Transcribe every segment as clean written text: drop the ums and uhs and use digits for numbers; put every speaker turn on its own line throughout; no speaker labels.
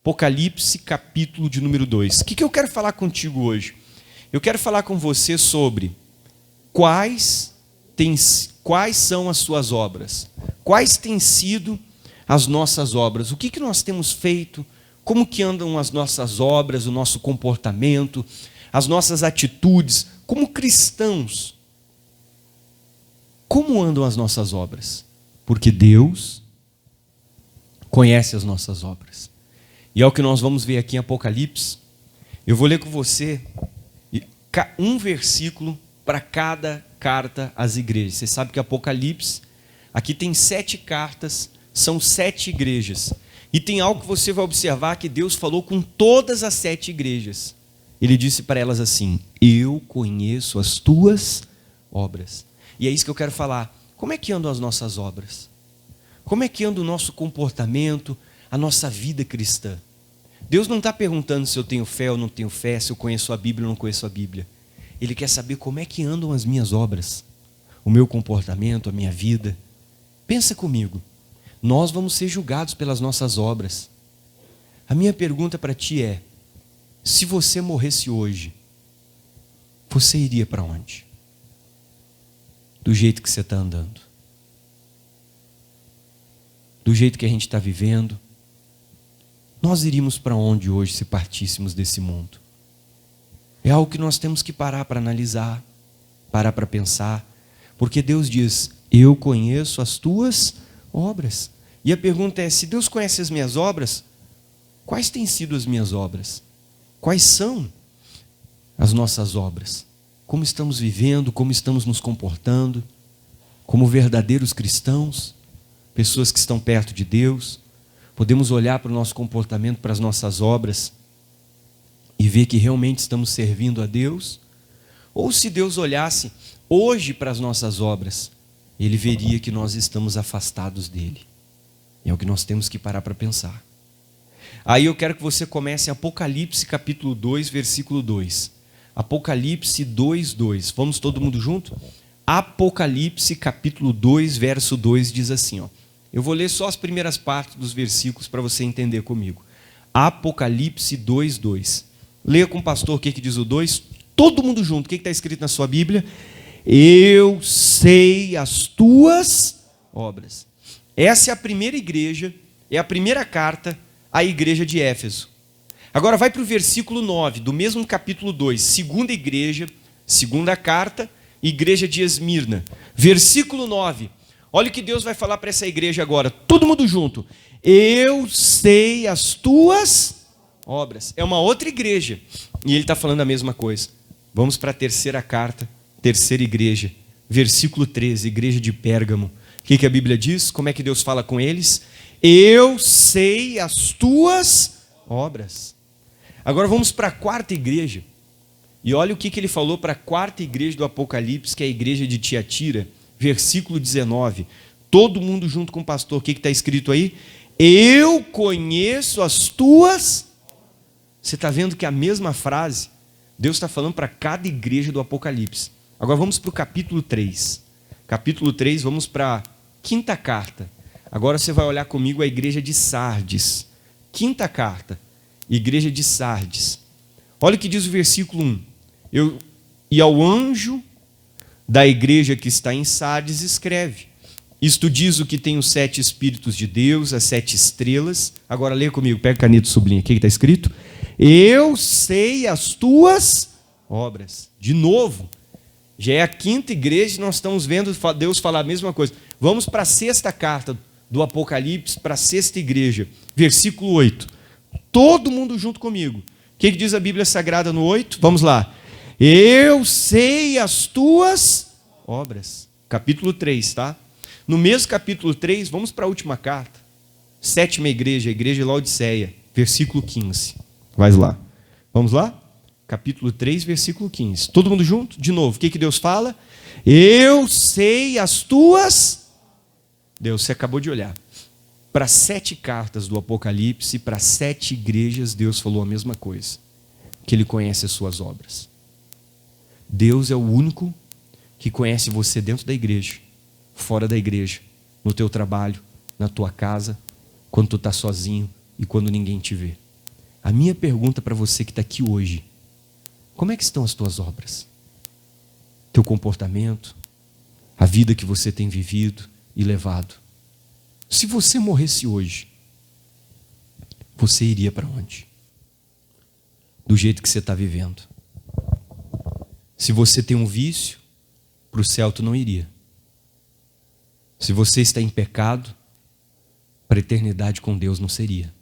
Apocalipse, capítulo de número 2. O que eu quero falar contigo hoje? Eu quero falar com você sobre quais são as suas obras, quais têm sido as nossas obras, o que nós temos feito, como que andam as nossas obras, o nosso comportamento, as nossas atitudes, como cristãos. Como andam as nossas obras? Porque Deus conhece as nossas obras. E é o que nós vamos ver aqui em Apocalipse. Eu vou ler com você um versículo para cada carta às igrejas. Você sabe que Apocalipse, aqui tem 7 cartas, são 7 igrejas. E tem algo que você vai observar que Deus falou com todas as 7 igrejas. Ele disse para elas assim: eu conheço as tuas obras. E é isso que eu quero falar. Como é que andam as nossas obras? Como é que anda o nosso comportamento, a nossa vida cristã? Deus não está perguntando se eu tenho fé ou não tenho fé, se eu conheço a Bíblia ou não conheço a Bíblia. Ele quer saber como é que andam as minhas obras, o meu comportamento, a minha vida. Pensa comigo, nós vamos ser julgados pelas nossas obras. A minha pergunta para ti é: se você morresse hoje, você iria para onde? Do jeito que você está andando, do jeito que a gente está vivendo, nós iríamos para onde hoje se partíssemos desse mundo? É algo que nós temos que parar para analisar, parar para pensar, porque Deus diz: eu conheço as tuas obras. E a pergunta é: se Deus conhece as minhas obras, quais têm sido as minhas obras? Quais são as nossas obras? Como estamos vivendo, como estamos nos comportando, como verdadeiros cristãos, pessoas que estão perto de Deus? Podemos olhar para o nosso comportamento, para as nossas obras e ver que realmente estamos servindo a Deus? Ou se Deus olhasse hoje para as nossas obras, Ele veria que nós estamos afastados dEle. É o que nós temos que parar para pensar. Aí eu quero que você comece em Apocalipse capítulo 2, versículo 2. Apocalipse 2, 2. Vamos todo mundo junto? Apocalipse capítulo 2, verso 2 diz assim, ó. Eu vou ler só as primeiras partes dos versículos para você entender comigo. Apocalipse 2, 2. Leia com o pastor o que diz o 2. Todo mundo junto. O que está escrito na sua Bíblia? Eu sei as tuas obras. Essa é a primeira igreja, é a primeira carta à igreja de Éfeso. Agora vai para o versículo 9, do mesmo capítulo 2. Segunda igreja, segunda carta, igreja de Esmirna. Versículo 9. Olha o que Deus vai falar para essa igreja agora. Todo mundo junto. Eu sei as tuas obras. É uma outra igreja. E ele está falando a mesma coisa. Vamos para a terceira carta, terceira igreja. Versículo 13, igreja de Pérgamo. O que a Bíblia diz? Como é que Deus fala com eles? Eu sei as tuas obras. Agora vamos para a quarta igreja. E olha o que ele falou para a quarta igreja do Apocalipse, que é a igreja de Tiatira. Versículo 19. Todo mundo junto com o pastor. O que está escrito aí? Eu conheço as tuas. Você está vendo que a mesma frase Deus está falando para cada igreja do Apocalipse. Agora vamos para o capítulo 3. Capítulo 3, vamos para a quinta carta. Agora você vai olhar comigo a igreja de Sardes. Quinta carta, igreja de Sardes. Olha o que diz o versículo 1. E ao anjo da igreja que está em Sardes escreve: isto diz o que tem os 7 Espíritos de Deus, as 7 estrelas. Agora leia comigo, pega a caneta e sublinha. O que está escrito? Eu sei as tuas obras. De novo, já é a quinta igreja e nós estamos vendo Deus falar a mesma coisa. Vamos para a sexta carta do Apocalipse, para a sexta igreja. Versículo 8. Todo mundo junto comigo. O que diz a Bíblia Sagrada no 8? Vamos lá. Eu sei as tuas obras. Capítulo 3, tá? No mesmo capítulo 3, vamos para a última carta. Sétima igreja, a igreja de Laodiceia. Versículo 15. Vai lá. Vamos lá? Capítulo 3, versículo 15. Todo mundo junto? De novo, o que Deus fala? Eu sei as tuas. Deus, você acabou de olhar. Para 7 cartas do Apocalipse, para 7 igrejas, Deus falou a mesma coisa. Que Ele conhece as suas obras. Deus é o único que conhece você dentro da igreja, fora da igreja, no teu trabalho, na tua casa, quando tu está sozinho e quando ninguém te vê. A minha pergunta para você que está aqui hoje: como é que estão as tuas obras? Teu comportamento, a vida que você tem vivido e levado. Se você morresse hoje, você iria para onde? Do jeito que você está vivendo. Se você tem um vício, para o céu tu não iria. Se você está em pecado, para a eternidade com Deus não seria.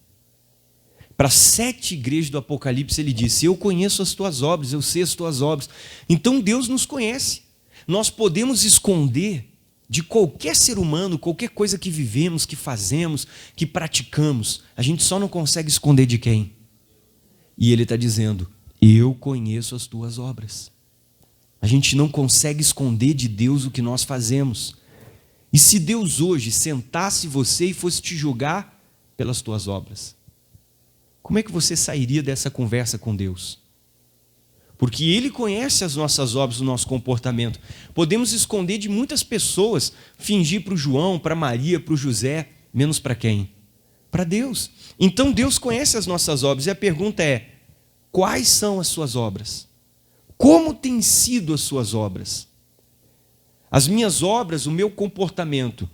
Para 7 igrejas do Apocalipse ele disse: eu conheço as tuas obras, eu sei as tuas obras. Então Deus nos conhece. Nós podemos esconder de qualquer ser humano, qualquer coisa que vivemos, que fazemos, que praticamos. A gente só não consegue esconder de quem? E ele está dizendo: eu conheço as tuas obras. A gente não consegue esconder de Deus o que nós fazemos. E se Deus hoje sentasse você e fosse te julgar pelas tuas obras, como é que você sairia dessa conversa com Deus? Porque Ele conhece as nossas obras, o nosso comportamento. Podemos esconder de muitas pessoas, fingir para o João, para Maria, para o José, menos para quem? Para Deus. Então Deus conhece as nossas obras e a pergunta é: quais são as suas obras? Como têm sido as suas obras? As minhas obras, o meu comportamento,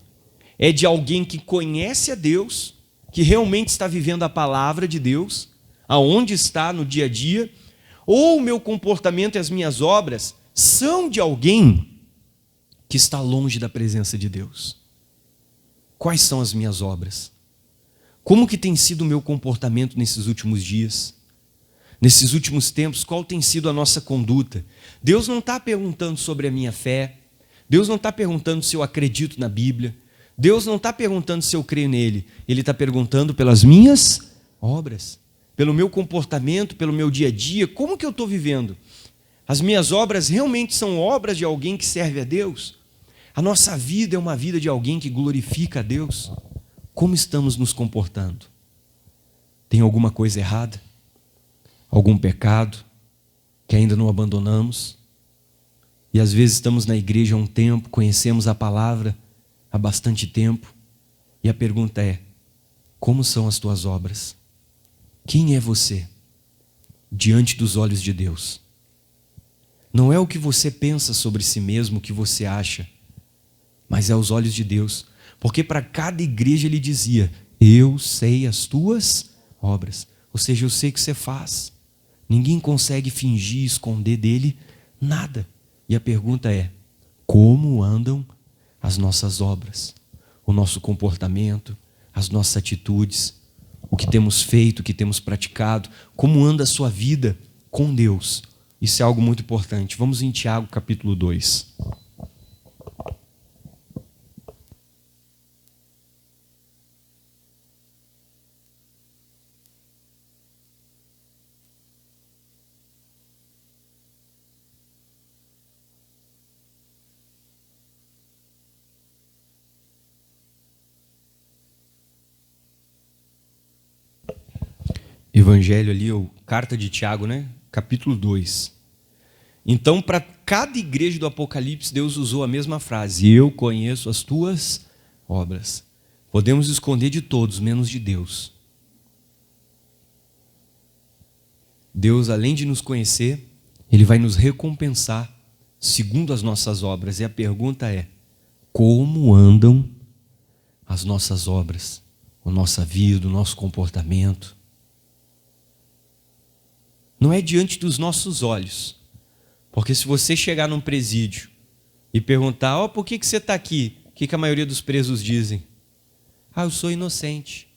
é de alguém que conhece a Deus, que realmente está vivendo a palavra de Deus, aonde está no dia a dia, ou o meu comportamento e as minhas obras são de alguém que está longe da presença de Deus? Quais são as minhas obras? Como que tem sido o meu comportamento nesses últimos dias? Nesses últimos tempos, qual tem sido a nossa conduta? Deus não está perguntando sobre a minha fé, Deus não está perguntando se eu acredito na Bíblia, Deus não está perguntando se eu creio nele, Ele está perguntando pelas minhas obras, pelo meu comportamento, pelo meu dia a dia. Como que eu estou vivendo? As minhas obras realmente são obras de alguém que serve a Deus? A nossa vida é uma vida de alguém que glorifica a Deus? Como estamos nos comportando? Tem alguma coisa errada? Algum pecado que ainda não abandonamos? E às vezes estamos na igreja há um tempo, conhecemos a palavra há bastante tempo, e a pergunta é: como são as tuas obras? Quem é você diante dos olhos de Deus? Não é o que você pensa sobre si mesmo, o que você acha, mas é aos olhos de Deus. Porque para cada igreja ele dizia: eu sei as tuas obras. Ou seja, eu sei o que você faz. Ninguém consegue fingir, esconder dele nada. E a pergunta é: como andam as nossas obras? O nosso comportamento, as nossas atitudes, o que temos feito, o que temos praticado, como anda a sua vida com Deus? Isso é algo muito importante. Vamos em Tiago capítulo 2. Evangelho ali, ou carta de Tiago, né? Capítulo 2. Então, para cada igreja do Apocalipse, Deus usou a mesma frase: eu conheço as tuas obras. Podemos esconder de todos, menos de Deus. Deus, além de nos conhecer, Ele vai nos recompensar segundo as nossas obras. E a pergunta é: como andam as nossas obras? A nossa vida, o nosso comportamento? Não é diante dos nossos olhos. Porque se você chegar num presídio e perguntar: por que você está aqui? O que a maioria dos presos dizem? Eu sou inocente.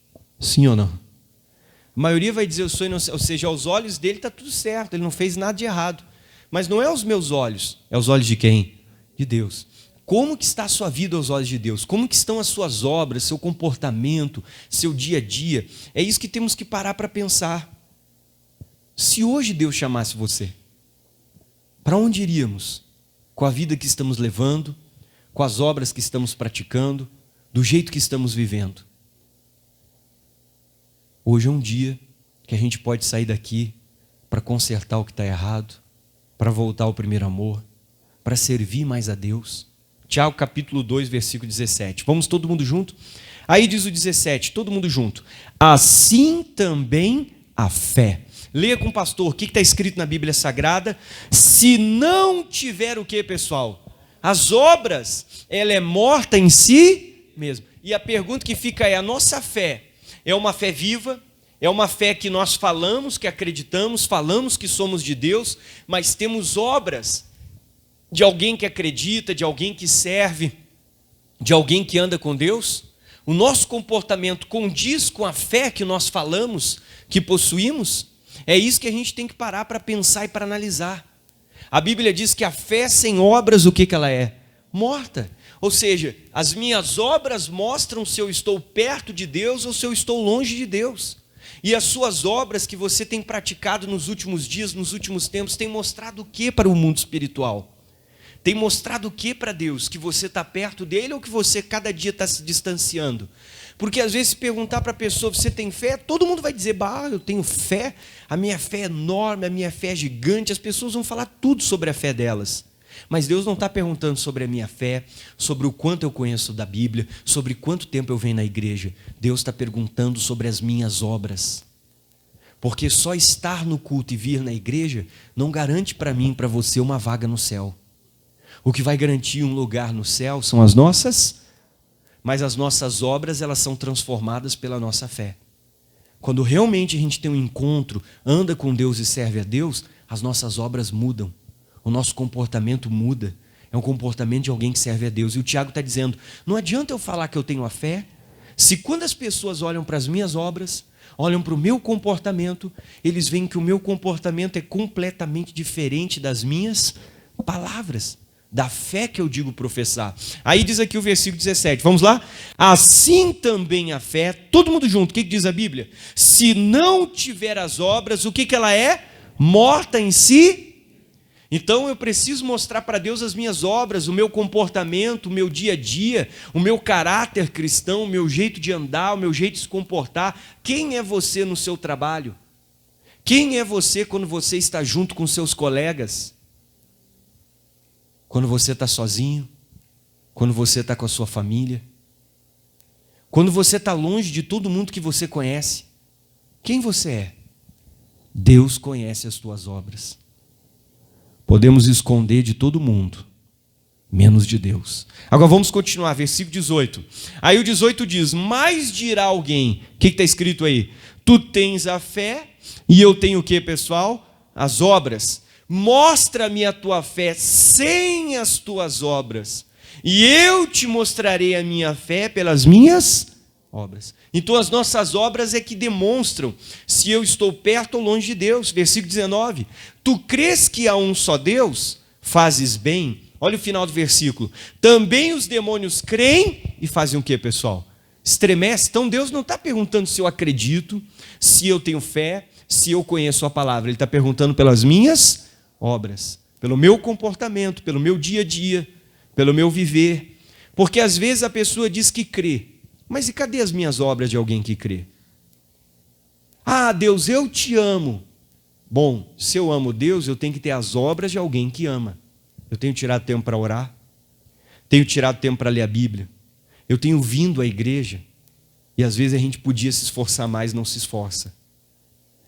Sim ou não? A maioria vai dizer: eu sou inocente. Ou seja, aos olhos dele está tudo certo, ele não fez nada de errado. Mas não é aos meus olhos. É aos olhos de quem? De Deus. Como que está a sua vida aos olhos de Deus? Como que estão as suas obras, seu comportamento, seu dia a dia? É isso que temos que parar para pensar. Se hoje Deus chamasse você, para onde iríamos? Com a vida que estamos levando, com as obras que estamos praticando, do jeito que estamos vivendo? Hoje é um dia que a gente pode sair daqui para consertar o que está errado, para voltar ao primeiro amor, para servir mais a Deus. Tiago capítulo 2, versículo 17. Vamos todo mundo junto? Aí diz o 17, todo mundo junto: assim também a fé. Leia com o pastor, o que está escrito na Bíblia Sagrada? Se não tiver o que, pessoal? As obras, ela é morta em si mesmo. E a pergunta que fica é, a nossa fé é uma fé viva? É uma fé que nós falamos, que acreditamos, falamos que somos de Deus, mas temos obras de alguém que acredita, de alguém que serve, de alguém que anda com Deus? O nosso comportamento condiz com a fé que nós falamos, que possuímos? É isso que a gente tem que parar para pensar e para analisar. A Bíblia diz que a fé sem obras, o que ela é? Morta. Ou seja, as minhas obras mostram se eu estou perto de Deus ou se eu estou longe de Deus. E as suas obras que você tem praticado nos últimos dias, nos últimos tempos, têm mostrado o que para o mundo espiritual? Tem mostrado o que para Deus? Que você está perto dele ou que você cada dia está se distanciando? Porque às vezes se perguntar para a pessoa, você tem fé? Todo mundo vai dizer, bah, eu tenho fé, a minha fé é enorme, a minha fé é gigante. As pessoas vão falar tudo sobre a fé delas. Mas Deus não está perguntando sobre a minha fé, sobre o quanto eu conheço da Bíblia, sobre quanto tempo eu venho na igreja. Deus está perguntando sobre as minhas obras. Porque só estar no culto e vir na igreja não garante para mim e para você uma vaga no céu. O que vai garantir um lugar no céu são as nossas, mas as nossas obras, elas são transformadas pela nossa fé. Quando realmente a gente tem um encontro, anda com Deus e serve a Deus, as nossas obras mudam. O nosso comportamento muda. É um comportamento de alguém que serve a Deus. E o Tiago está dizendo, não adianta eu falar que eu tenho a fé, se quando as pessoas olham para as minhas obras, olham para o meu comportamento, eles veem que o meu comportamento é completamente diferente das minhas palavras, da fé que eu digo professar. Aí diz aqui o versículo 17, vamos lá? Assim também a fé, todo mundo junto, o que diz a Bíblia? Se não tiver as obras, o que ela é? Morta em si. Então eu preciso mostrar para Deus as minhas obras, o meu comportamento, o meu dia a dia, o meu caráter cristão, o meu jeito de andar, o meu jeito de se comportar. Quem é você no seu trabalho? Quem é você quando você está junto com seus colegas? Quando você está sozinho? Quando você está com a sua família? Quando você está longe de todo mundo que você conhece? Quem você é? Deus conhece as tuas obras. Podemos esconder de todo mundo, menos de Deus. Agora vamos continuar, versículo 18. Aí o 18 diz, mas dirá alguém, o que está escrito aí? Tu tens a fé e eu tenho o que, pessoal? As obras. Mostra-me a tua fé sem as tuas obras, e eu te mostrarei a minha fé pelas minhas obras. Então as nossas obras é que demonstram se eu estou perto ou longe de Deus. Versículo 19, tu crês que há um só Deus? Fazes bem. Olha o final do versículo, também os demônios creem e fazem o que, pessoal? Estremece. Então Deus não está perguntando se eu acredito, se eu tenho fé, se eu conheço a palavra. Ele está perguntando pelas minhas obras, pelo meu comportamento, pelo meu dia a dia, pelo meu viver. Porque às vezes a pessoa diz que crê, mas e cadê as minhas obras de alguém que crê? Ah, Deus, eu te amo. Bom, se eu amo Deus, eu tenho que ter as obras de alguém que ama. Eu tenho tirado tempo para orar, tenho tirado tempo para ler a Bíblia, eu tenho vindo à igreja, e às vezes a gente podia se esforçar mais, não se esforça.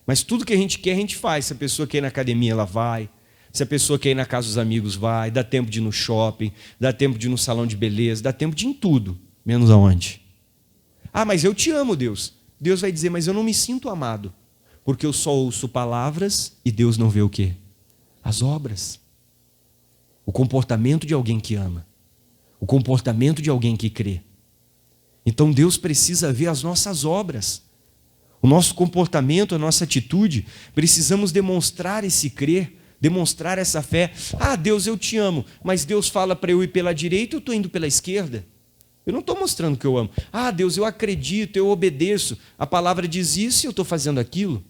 Mas tudo que a gente quer, a gente faz. Se a pessoa quer ir na academia, ela vai. Se a pessoa quer ir na casa dos amigos, vai. Dá tempo de ir no shopping, dá tempo de ir no salão de beleza, dá tempo de ir em tudo, menos aonde? Ah, mas eu te amo, Deus. Deus vai dizer, mas eu não me sinto amado, porque eu só ouço palavras e Deus não vê o quê? As obras. O comportamento de alguém que ama. O comportamento de alguém que crê. Então Deus precisa ver as nossas obras. O nosso comportamento, a nossa atitude, precisamos demonstrar esse crer, demonstrar essa fé. Ah, Deus, eu te amo, mas Deus fala para eu ir pela direita, eu estou indo pela esquerda. Eu não estou mostrando que eu amo. Ah, Deus, eu acredito, eu obedeço. A palavra diz isso e eu estou fazendo aquilo.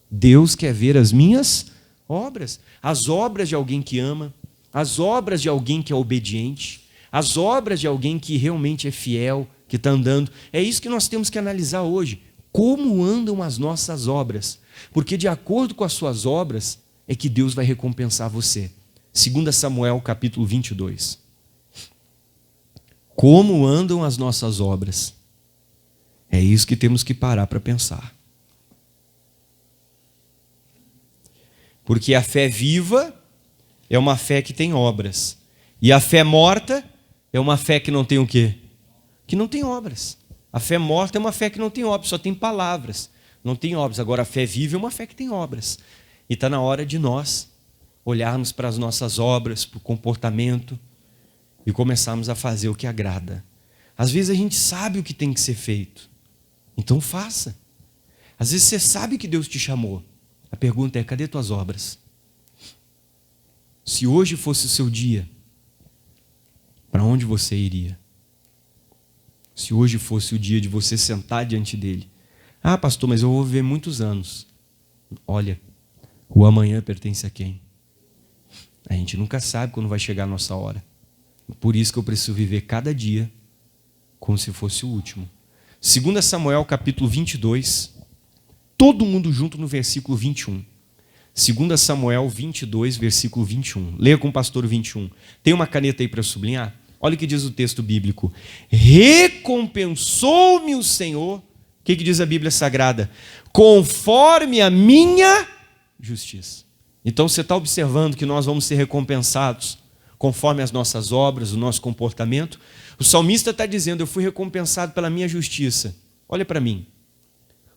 Deus quer ver as minhas obras. As obras de alguém que ama, as obras de alguém que é obediente, as obras de alguém que realmente é fiel, que está andando. É isso que nós temos que analisar hoje. Como andam as nossas obras? Porque de acordo com as suas obras é que Deus vai recompensar você. 2 Samuel capítulo 22. Como andam as nossas obras? É isso que temos que parar para pensar. Porque a fé viva é uma fé que tem obras. E a fé morta é uma fé que não tem o quê? Que não tem obras. A fé morta é uma fé que não tem obras, só tem palavras, não tem obras. Agora a fé viva é uma fé que tem obras. E está na hora de nós olharmos para as nossas obras, para o comportamento e começarmos a fazer o que agrada. Às vezes a gente sabe o que tem que ser feito, então faça. Às vezes você sabe que Deus te chamou. A pergunta é: cadê tuas obras? Se hoje fosse o seu dia, para onde você iria? Se hoje fosse o dia de você sentar diante dele. Ah, pastor, mas eu vou viver muitos anos. Olha, o amanhã pertence a quem? A gente nunca sabe quando vai chegar a nossa hora. Por isso que eu preciso viver cada dia como se fosse o último. 2 Samuel capítulo 22, todo mundo junto no versículo 21. 2 Samuel 22, versículo 21. Leia com o pastor o 21. Tem uma caneta aí para sublinhar? Olha o que diz o texto bíblico. Recompensou-me o Senhor. O que diz a Bíblia Sagrada? Conforme a minha justiça. Então você está observando que nós vamos ser recompensados conforme as nossas obras, o nosso comportamento. O salmista está dizendo: eu fui recompensado pela minha justiça. Olha para mim.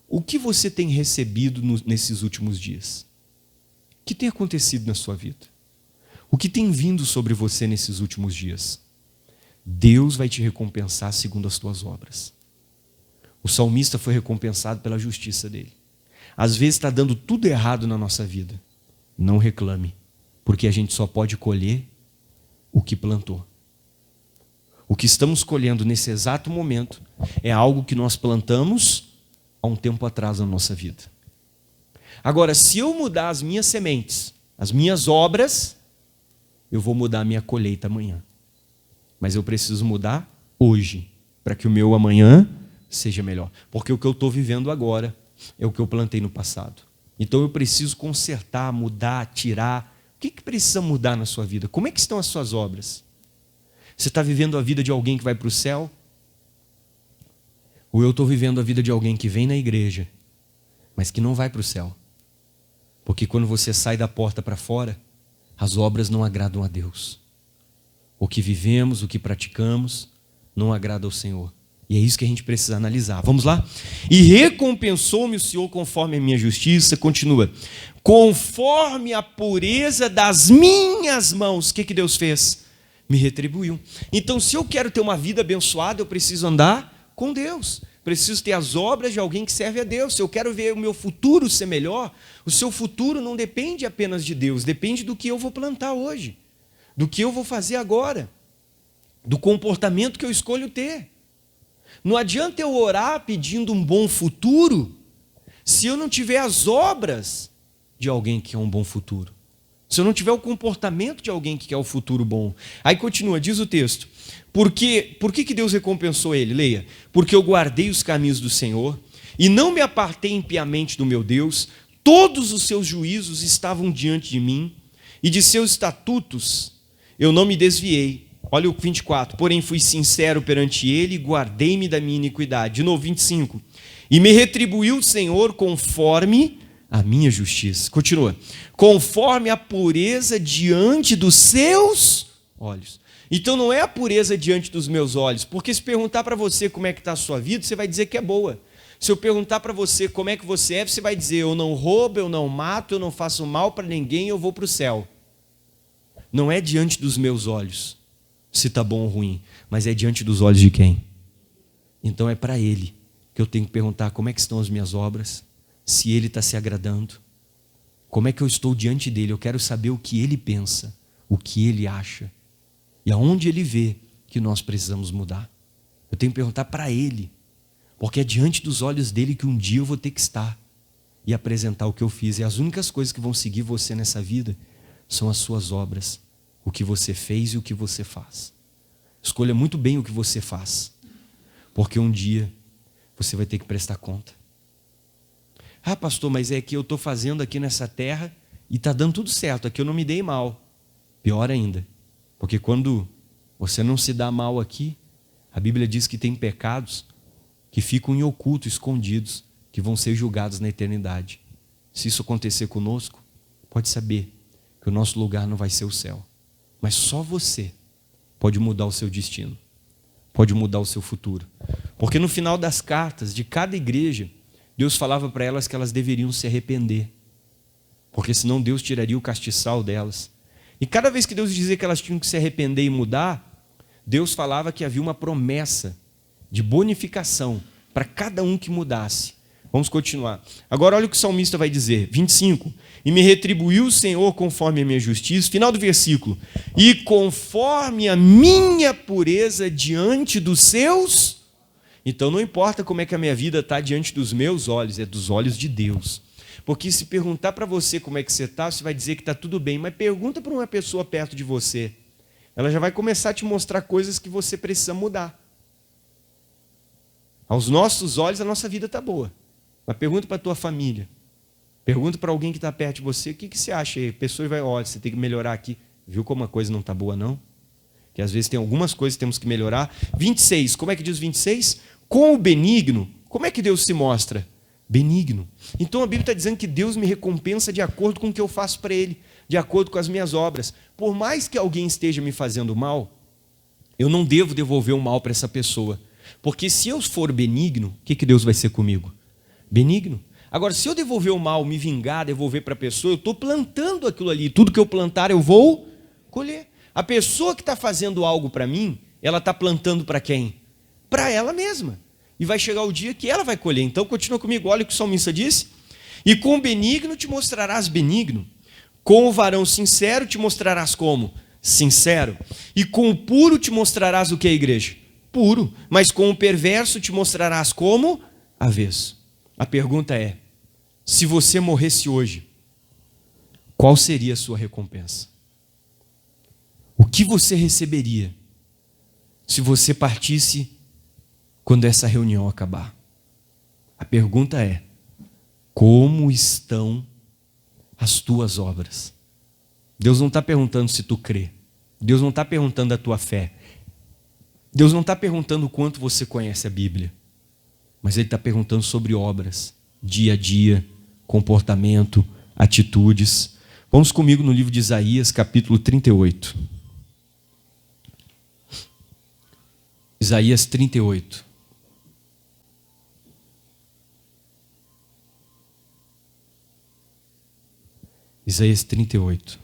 O que você tem recebido nesses últimos dias? O que tem acontecido na sua vida? O que tem vindo sobre você nesses últimos dias? Deus vai te recompensar segundo as tuas obras. O salmista foi recompensado pela justiça dele. Às vezes está dando tudo errado na nossa vida. Não reclame, porque a gente só pode colher o que plantou. O que estamos colhendo nesse exato momento é algo que nós plantamos há um tempo atrás na nossa vida. Agora, se eu mudar as minhas sementes, as minhas obras, eu vou mudar a minha colheita amanhã. Mas eu preciso mudar hoje, para que o meu amanhã seja melhor. Porque o que eu estou vivendo agora é o que eu plantei no passado. Então eu preciso consertar, mudar, tirar. O que precisa mudar na sua vida? Como é que estão as suas obras? Você está vivendo a vida de alguém que vai para o céu? Ou eu estou vivendo a vida de alguém que vem na igreja, mas que não vai para o céu? Porque quando você sai da porta para fora, as obras não agradam a Deus. O que vivemos, o que praticamos, não agrada ao Senhor. E é isso que a gente precisa analisar. Vamos lá? E recompensou-me o Senhor conforme a minha justiça. Continua. Conforme a pureza das minhas mãos. O que Deus fez? Me retribuiu. Então, se eu quero ter uma vida abençoada, eu preciso andar com Deus. Preciso ter as obras de alguém que serve a Deus. Se eu quero ver o meu futuro ser melhor, o seu futuro não depende apenas de Deus, depende do que eu vou plantar hoje, do que eu vou fazer agora, do comportamento que eu escolho ter. Não adianta eu orar pedindo um bom futuro se eu não tiver as obras de alguém que quer um bom futuro. Se eu não tiver o comportamento de alguém que quer o futuro bom. Aí continua, diz o texto. Por que Deus recompensou ele? Leia. Porque eu guardei os caminhos do Senhor e não me apartei impiamente do meu Deus. Todos os seus juízos estavam diante de mim e de seus estatutos eu não me desviei. Olha o 24. Porém fui sincero perante ele e guardei-me da minha iniquidade. De novo, 25. E me retribuiu o Senhor conforme a minha justiça. Continua. Conforme a pureza diante dos seus olhos. Então não é a pureza diante dos meus olhos, porque se perguntar para você como é que está a sua vida, você vai dizer que é boa. Se eu perguntar para você como é que você é, você vai dizer: eu não roubo, eu não mato, eu não faço mal para ninguém, eu vou para o céu. Não é diante dos meus olhos se está bom ou ruim, mas é diante dos olhos de quem? Então é para ele que eu tenho que perguntar como é que estão as minhas obras, se ele está se agradando, como é que eu estou diante dele. Eu quero saber o que ele pensa, o que ele acha e aonde ele vê que nós precisamos mudar. Eu tenho que perguntar para ele, porque é diante dos olhos dele que um dia eu vou ter que estar e apresentar o que eu fiz. E as únicas coisas que vão seguir você nessa vida são as suas obras, o que você fez e o que você faz. Escolha muito bem o que você faz, porque um dia você vai ter que prestar conta. Ah, pastor, mas é que eu estou fazendo aqui nessa terra e está dando tudo certo, aqui eu não me dei mal. Pior ainda, porque quando você não se dá mal aqui, a Bíblia diz que tem pecados que ficam em oculto, escondidos, que vão ser julgados na eternidade. Se isso acontecer conosco, pode saber que o nosso lugar não vai ser o céu. Mas só você pode mudar o seu destino, pode mudar o seu futuro. Porque no final das cartas de cada igreja, Deus falava para elas que elas deveriam se arrepender, porque senão Deus tiraria o castiçal delas. E cada vez que Deus dizia que elas tinham que se arrepender e mudar, Deus falava que havia uma promessa de bonificação para cada um que mudasse. Vamos continuar. Agora olha o que o salmista vai dizer, 25. E me retribuiu o Senhor conforme a minha justiça. Final do versículo. E conforme a minha pureza diante dos seus. Então não importa como é que a minha vida está diante dos meus olhos, é dos olhos de Deus. Porque se perguntar para você como é que você está, você vai dizer que está tudo bem. Mas pergunta para uma pessoa perto de você. Ela já vai começar a te mostrar coisas que você precisa mudar. Aos nossos olhos a nossa vida está boa. Mas pergunta para a tua família. Pergunta para alguém que está perto de você. O que você acha aí? A pessoa vai, olha, você tem que melhorar aqui. Viu como a coisa não está boa não? Que às vezes tem algumas coisas que temos que melhorar. 26, como é que diz 26? Com o benigno, como é que Deus se mostra? Benigno. Então a Bíblia está dizendo que Deus me recompensa de acordo com o que eu faço para Ele, de acordo com as minhas obras. Por mais que alguém esteja me fazendo mal, eu não devo devolver o mal para essa pessoa. Porque se eu for benigno, o que Deus vai ser comigo? Benigno. Agora, se eu devolver o mal, me vingar, devolver para a pessoa, eu estou plantando aquilo ali. Tudo que eu plantar, eu vou colher. A pessoa que está fazendo algo para mim, ela está plantando para quem? Para ela mesma. E vai chegar o dia que ela vai colher. Então, continua comigo, olha o que o salmista disse. E com o benigno te mostrarás benigno. Com o varão sincero te mostrarás como? Sincero. E com o puro te mostrarás o que é a igreja? Puro. Mas com o perverso te mostrarás como? Avesso. A pergunta é, se você morresse hoje, qual seria a sua recompensa? O que você receberia se você partisse quando essa reunião acabar? A pergunta é, como estão as tuas obras? Deus não está perguntando se tu crê. Deus não está perguntando a tua fé. Deus não está perguntando o quanto você conhece a Bíblia. Mas Ele está perguntando sobre obras, dia a dia, comportamento, atitudes. Vamos comigo no livro de Isaías, capítulo 38. Isaías 38. Isaías 38.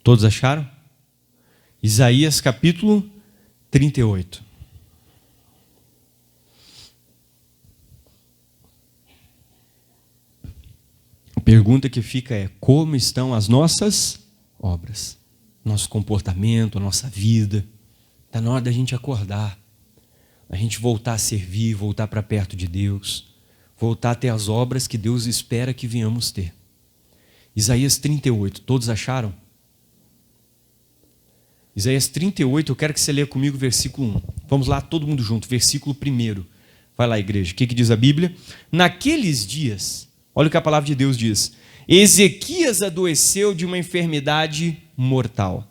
Todos acharam? Isaías capítulo 38. A pergunta que fica é, como estão as nossas obras? Nosso comportamento, a nossa vida. Está na hora da gente acordar. A gente voltar a servir, voltar para perto de Deus. Voltar a ter as obras que Deus espera que venhamos ter. Isaías 38, todos acharam? Isaías 38, eu quero que você leia comigo o versículo 1. Vamos lá, todo mundo junto, versículo 1. Vai lá, igreja, o que diz a Bíblia? Naqueles dias, olha o que a palavra de Deus diz. Ezequias adoeceu de uma enfermidade mortal.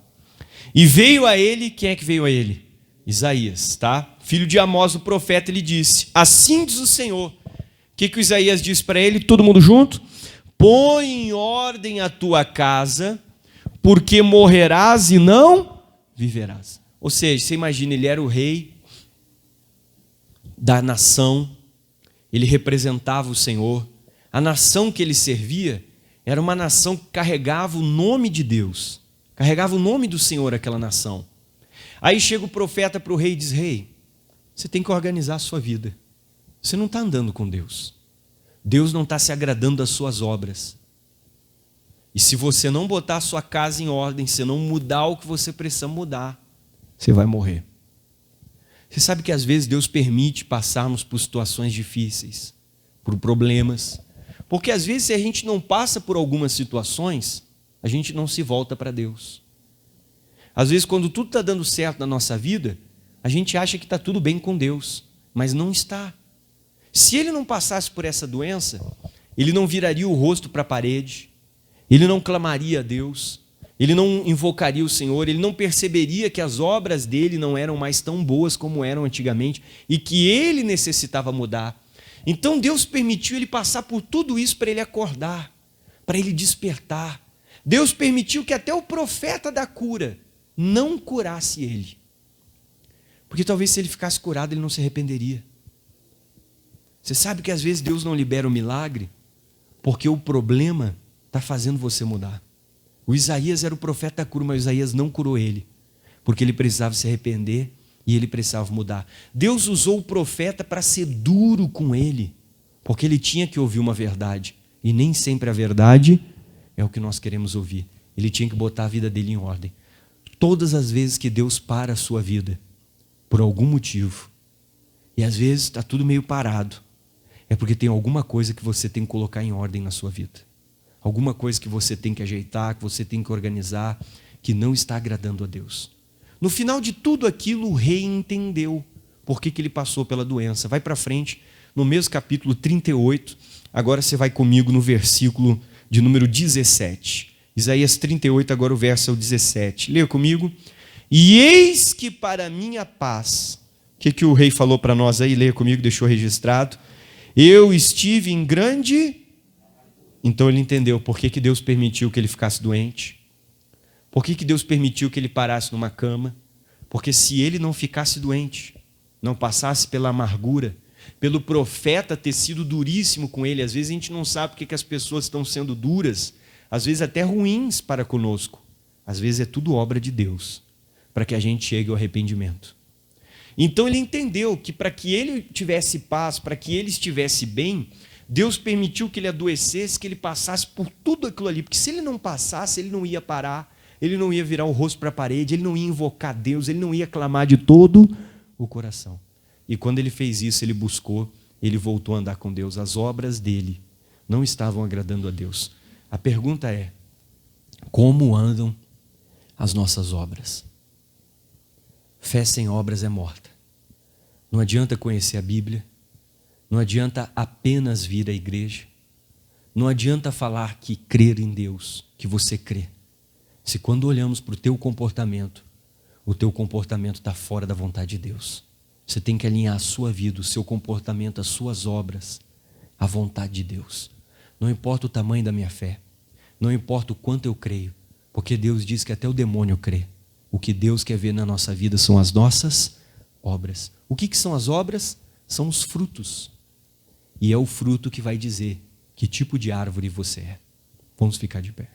E veio a ele, quem é que veio a ele? Isaías, tá? Filho de Amós, o profeta, ele disse, assim diz o Senhor. O que o Isaías diz para ele? Todo mundo junto? Põe em ordem a tua casa, porque morrerás e não viverás. Ou seja, você imagina, ele era o rei da nação, ele representava o Senhor, a nação que ele servia era uma nação que carregava o nome de Deus, carregava o nome do Senhor aquela nação. Aí chega o profeta para o rei e diz, rei, você tem que organizar a sua vida, você não está andando com Deus, Deus não está se agradando das suas obras. E se você não botar a sua casa em ordem, se não mudar o que você precisa mudar, você vai morrer. Você sabe que às vezes Deus permite passarmos por situações difíceis, por problemas. Porque às vezes se a gente não passa por algumas situações, a gente não se volta para Deus. Às vezes quando tudo está dando certo na nossa vida, a gente acha que está tudo bem com Deus, mas não está. Se Ele não passasse por essa doença, Ele não viraria o rosto para a parede, Ele não clamaria a Deus, ele não invocaria o Senhor, ele não perceberia que as obras dele não eram mais tão boas como eram antigamente e que ele necessitava mudar. Então Deus permitiu ele passar por tudo isso para ele acordar, para ele despertar. Deus permitiu que até o profeta da cura não curasse ele. Porque talvez se ele ficasse curado, ele não se arrependeria. Você sabe que às vezes Deus não libera o milagre porque o problema está fazendo você mudar. O Isaías era o profeta da cura, mas o Isaías não curou ele, porque ele precisava se arrepender e ele precisava mudar. Deus usou o profeta para ser duro com ele, porque ele tinha que ouvir uma verdade, e nem sempre a verdade é o que nós queremos ouvir. Ele tinha que botar a vida dele em ordem. Todas as vezes que Deus para a sua vida, por algum motivo, e às vezes está tudo meio parado, é porque tem alguma coisa que você tem que colocar em ordem na sua vida. Alguma coisa que você tem que ajeitar, que você tem que organizar, que não está agradando a Deus. No final de tudo aquilo, o rei entendeu por que ele passou pela doença. Vai para frente, no mesmo capítulo 38, agora você vai comigo no versículo de número 17. Isaías 38, agora o verso é o 17. Leia comigo. E eis que para minha paz, o que o rei falou para nós aí? Leia comigo, deixou registrado. Eu estive em grande... Então ele entendeu por que Deus permitiu que ele ficasse doente. Por que Deus permitiu que ele parasse numa cama. Porque se ele não ficasse doente, não passasse pela amargura, pelo profeta ter sido duríssimo com ele, às vezes a gente não sabe porque que as pessoas estão sendo duras, às vezes até ruins para conosco. Às vezes é tudo obra de Deus, para que a gente chegue ao arrependimento. Então ele entendeu que para que ele tivesse paz, para que ele estivesse bem, Deus permitiu que ele adoecesse, que ele passasse por tudo aquilo ali, porque se ele não passasse, ele não ia parar, ele não ia virar o rosto para a parede, ele não ia invocar Deus, ele não ia clamar de todo o coração. E quando ele fez isso, ele buscou, ele voltou a andar com Deus. As obras dele não estavam agradando a Deus. A pergunta é, como andam as nossas obras? Fé sem obras é morta. Não adianta conhecer a Bíblia, não adianta apenas vir à igreja, não adianta falar que crer em Deus, que você crê. Se quando olhamos para o teu comportamento está fora da vontade de Deus. Você tem que alinhar a sua vida, o seu comportamento, as suas obras, à vontade de Deus. Não importa o tamanho da minha fé, não importa o quanto eu creio, porque Deus diz que até o demônio crê. O que Deus quer ver na nossa vida são as nossas obras. O que são as obras? São os frutos. E é o fruto que vai dizer que tipo de árvore você é. Vamos ficar de pé.